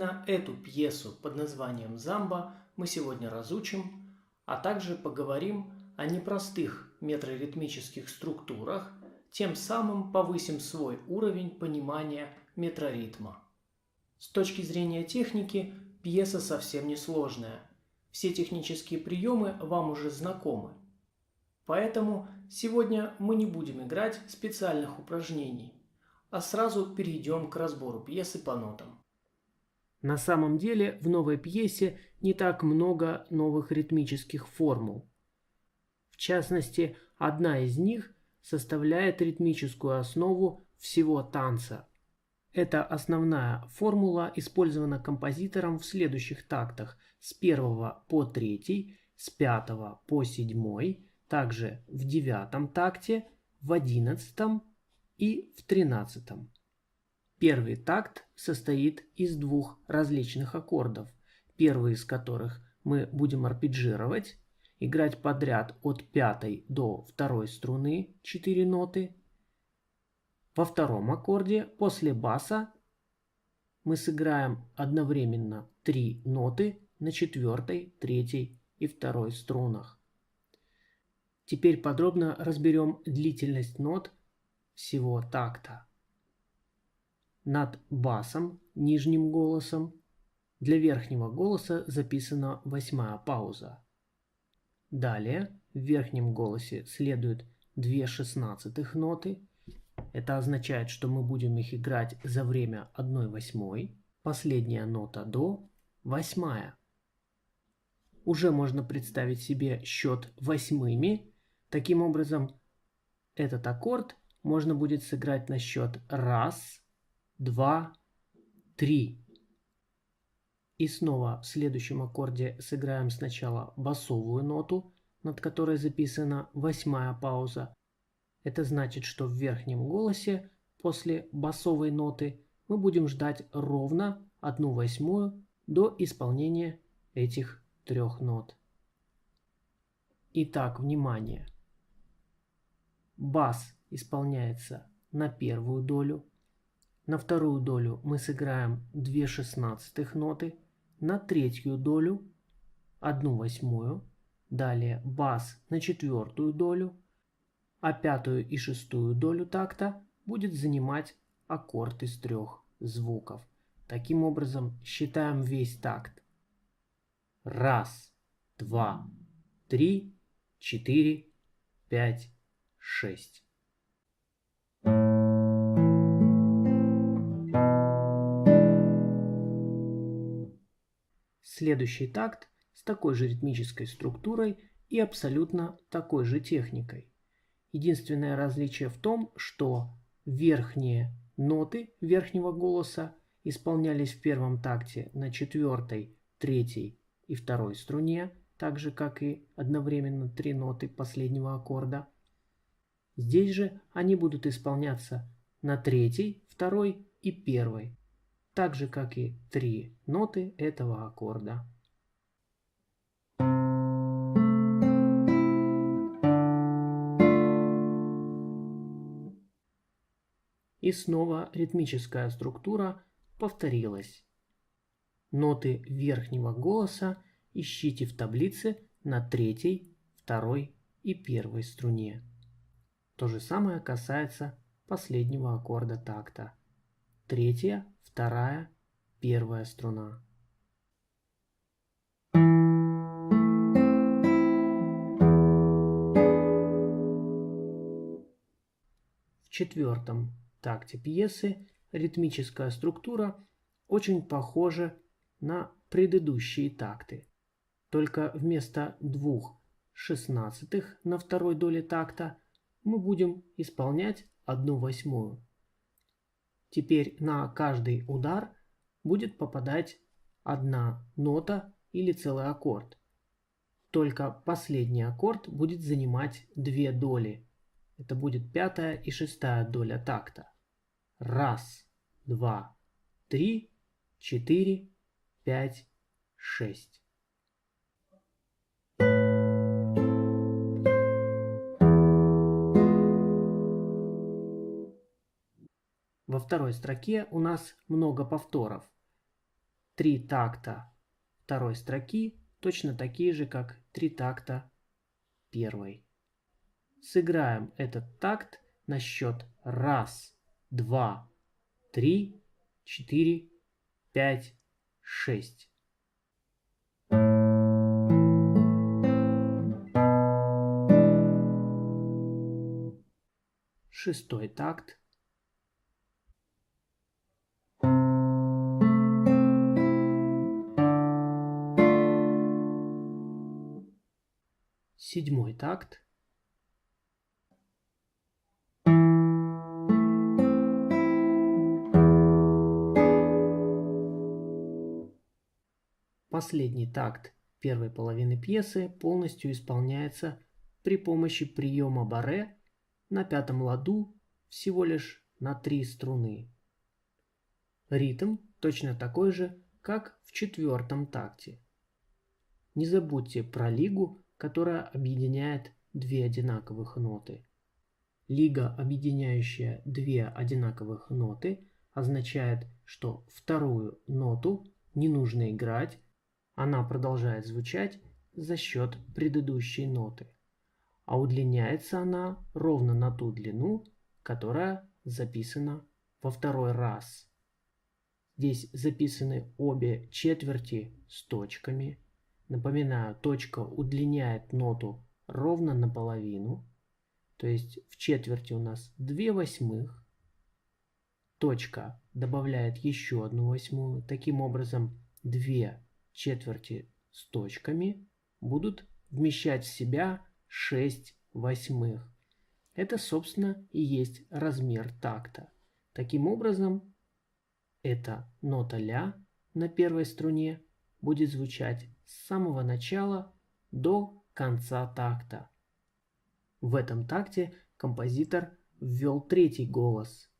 Именно эту пьесу под названием «Замба» мы сегодня разучим, а также поговорим о непростых метроритмических структурах, тем самым повысим свой уровень понимания метроритма. С точки зрения техники, пьеса совсем не сложная. Все технические приемы вам уже знакомы. Поэтому сегодня мы не будем играть специальных упражнений, а сразу перейдем к разбору пьесы по нотам. На самом деле в новой пьесе не так много новых ритмических формул. В частности, одна из них составляет ритмическую основу всего танца. Эта основная формула использована композитором в следующих тактах с 1 по 3, с 5 по 7, также в 9 такте, в 11 и в 13. Первый такт состоит из двух различных аккордов, первый из которых мы будем арпеджировать, играть подряд от 5 до 2 струны 4 ноты. Во втором аккорде после баса мы сыграем одновременно 3 ноты на 4, 3 и 2 струнах. Теперь подробно разберем длительность нот всего такта. Над басом, нижним голосом, для верхнего голоса записана 8-я пауза. Далее в верхнем голосе следует 2/16 ноты. Это означает, что мы будем их играть за время 1/8. Последняя нота до, 8-я. Уже можно представить себе счет восьмыми. Таким образом, этот аккорд можно будет сыграть на счет 1, 2, 3. И снова в следующем аккорде сыграем сначала басовую ноту, над которой записана 8-я пауза. Это значит, что в верхнем голосе после басовой ноты мы будем ждать ровно 1/8 до исполнения этих 3 нот. Итак, внимание. Бас исполняется на первую долю. На вторую долю мы сыграем 2/16 ноты, на третью долю 1/8, далее бас на четвертую долю, а пятую и шестую долю такта будет занимать аккорд из 3 звуков. Таким образом, считаем весь такт. 1, 2, 3, 4, 5, 6. Следующий такт с такой же ритмической структурой и абсолютно такой же техникой. Единственное различие в том, что верхние ноты верхнего голоса исполнялись в первом такте на 4, 3 и 2 струне, так же как и одновременно 3 ноты последнего аккорда. Здесь же они будут исполняться на 3, 2 и 1, так же как и 3 ноты этого аккорда. И снова ритмическая структура повторилась. Ноты верхнего голоса ищите в таблице на 3, 2 и 1 струне. То же самое касается последнего аккорда такта. 3, 2, 1 струна. В четвертом такте пьесы ритмическая структура очень похожа на предыдущие такты. Только вместо 2/16 на второй доле такта мы будем исполнять 1/8. Теперь на каждый удар будет попадать одна нота или целый аккорд. Только последний аккорд будет занимать 2 доли. Это будет 5-я и 6-я доля такта. 1, 2, 3, 4, 5, 6. Во второй строке у нас много повторов. 3 такта второй строки точно такие же, как 3 такта первой. Сыграем этот такт на счет 1, 2, 3, 4, 5, 6. Шестой такт. Седьмой такт. Последний такт первой половины пьесы полностью исполняется при помощи приема барре на пятом ладу всего лишь на 3 струны. Ритм точно такой же, как в четвертом такте. Не забудьте про лигу, которая объединяет две одинаковых ноты. Лига, объединяющая две одинаковых ноты, означает, что вторую ноту не нужно играть, она продолжает звучать за счет предыдущей ноты. А удлиняется она ровно на ту длину, которая записана во второй раз. Здесь записаны обе четверти с точками. Напоминаю, точка удлиняет ноту ровно наполовину. То есть в четверти у нас 2/8. Точка добавляет еще 1/8. Таким образом, 2 четверти с точками будут вмещать в себя 6/8. Это, собственно, и есть размер такта. Таким образом, эта нота ля на первой струне будет звучать с самого начала до конца такта. В этом такте композитор ввел третий голос.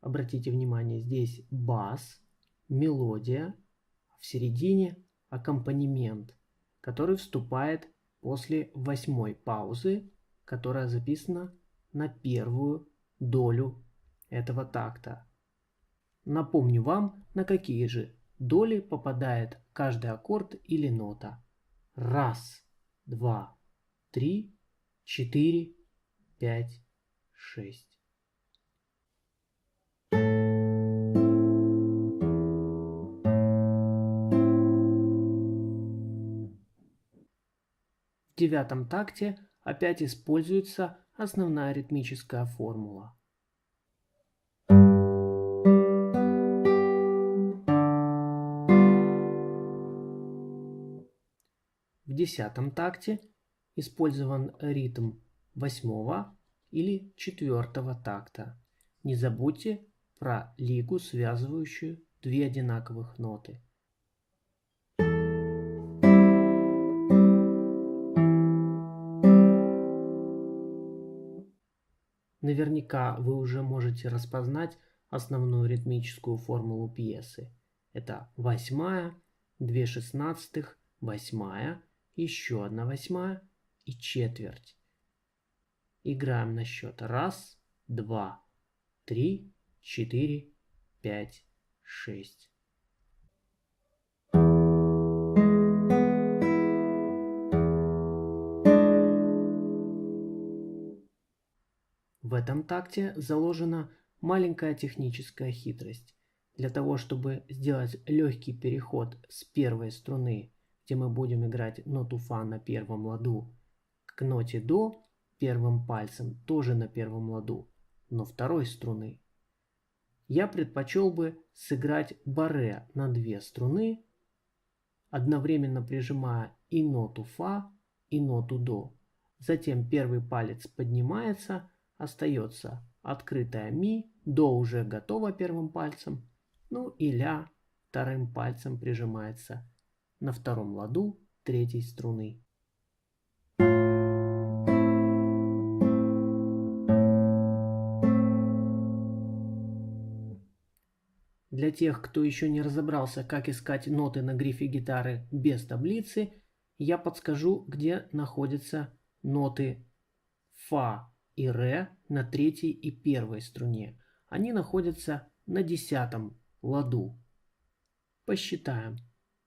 Обратите внимание, здесь бас, мелодия, в середине аккомпанемент, который вступает после 8-й паузы, которая записана на первую долю этого такта. Напомню вам, на какие же доли попадает каждый аккорд или нота. 1, 2, 3, 4, 5, 6. В девятом такте опять используется основная ритмическая формула. В десятом такте использован ритм 8-го или 4-го такта. Не забудьте про лигу, связывающую две одинаковых ноты. Наверняка вы уже можете распознать основную ритмическую формулу пьесы. Это 8-я, 2/16, 8-я, еще 1/8 и четверть. Играем на счет 1, 2, 3, 4, 5, 6. В этом такте заложена маленькая техническая хитрость. Для того, чтобы сделать легкий переход с первой струны, где мы будем играть ноту фа на первом ладу, к ноте до первым пальцем, тоже на первом ладу, но второй струны, я предпочел бы сыграть барре на две струны, одновременно прижимая и ноту фа, и ноту до. Затем первый палец поднимается, остается открытая ми, до уже готово первым пальцем, ну и ля вторым пальцем прижимается на втором ладу третьей струны. Для тех, кто еще не разобрался, как искать ноты на грифе гитары без таблицы, я подскажу, где находятся ноты фа и ре на третьей и первой струне. Они находятся на 10-м ладу. Посчитаем.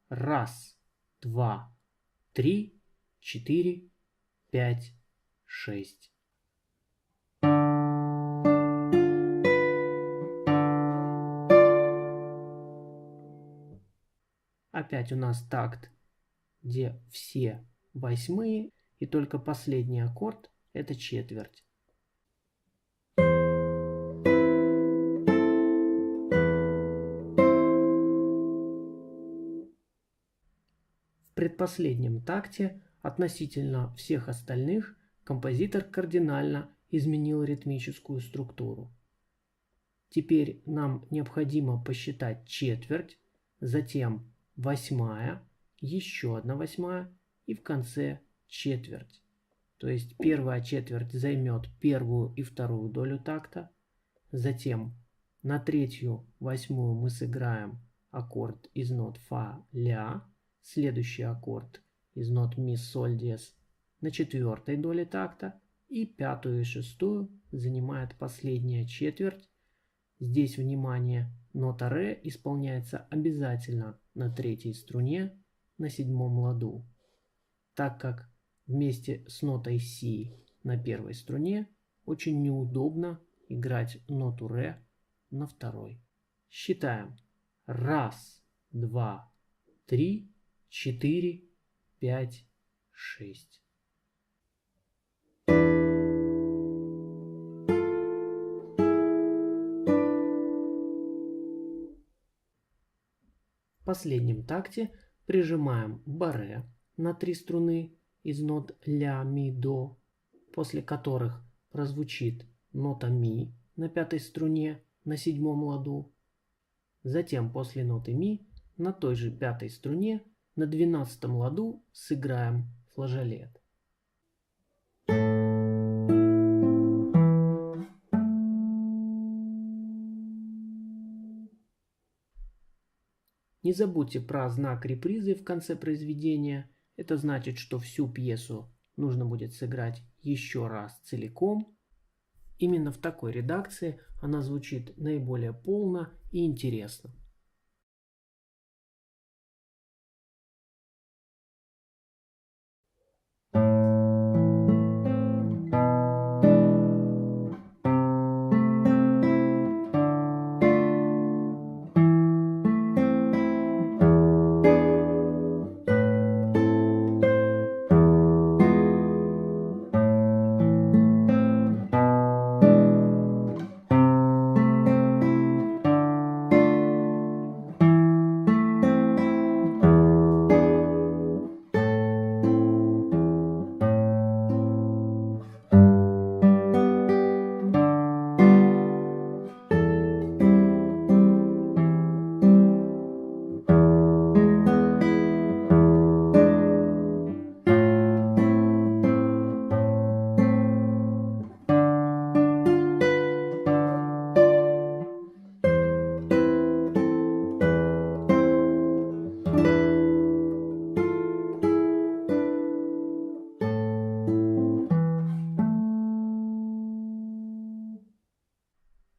1, 2, 3, 4, 5, 6. Опять у нас такт, где все восьмые, и только последний аккорд – это четверть. В предпоследнем такте относительно всех остальных композитор кардинально изменил ритмическую структуру. Теперь нам необходимо посчитать четверть, затем восьмая, еще одна восьмая и в конце четверть. То есть первая четверть займет первую и вторую долю такта. Затем на третью восьмую мы сыграем аккорд из нот фа, ля. Следующий аккорд из нот ми, соль, диез на четвертой доле такта. И пятую и шестую занимает последняя четверть. Здесь, внимание, нота ре исполняется обязательно на третьей струне на седьмом ладу, так как вместе с нотой си на первой струне очень неудобно играть ноту ре на второй. Считаем. 1, 2, 3, 4, 5, 6. В последнем такте прижимаем барре на 3 струны из нот ля, ми, до, после которых прозвучит нота ми на пятой струне на седьмом ладу. Затем после ноты ми на той же пятой струне на 12 ладу сыграем флажолет. Не забудьте про знак репризы в конце произведения. Это значит, что всю пьесу нужно будет сыграть еще раз целиком. Именно в такой редакции она звучит наиболее полно и интересно.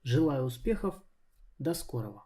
Желаю успехов. До скорого.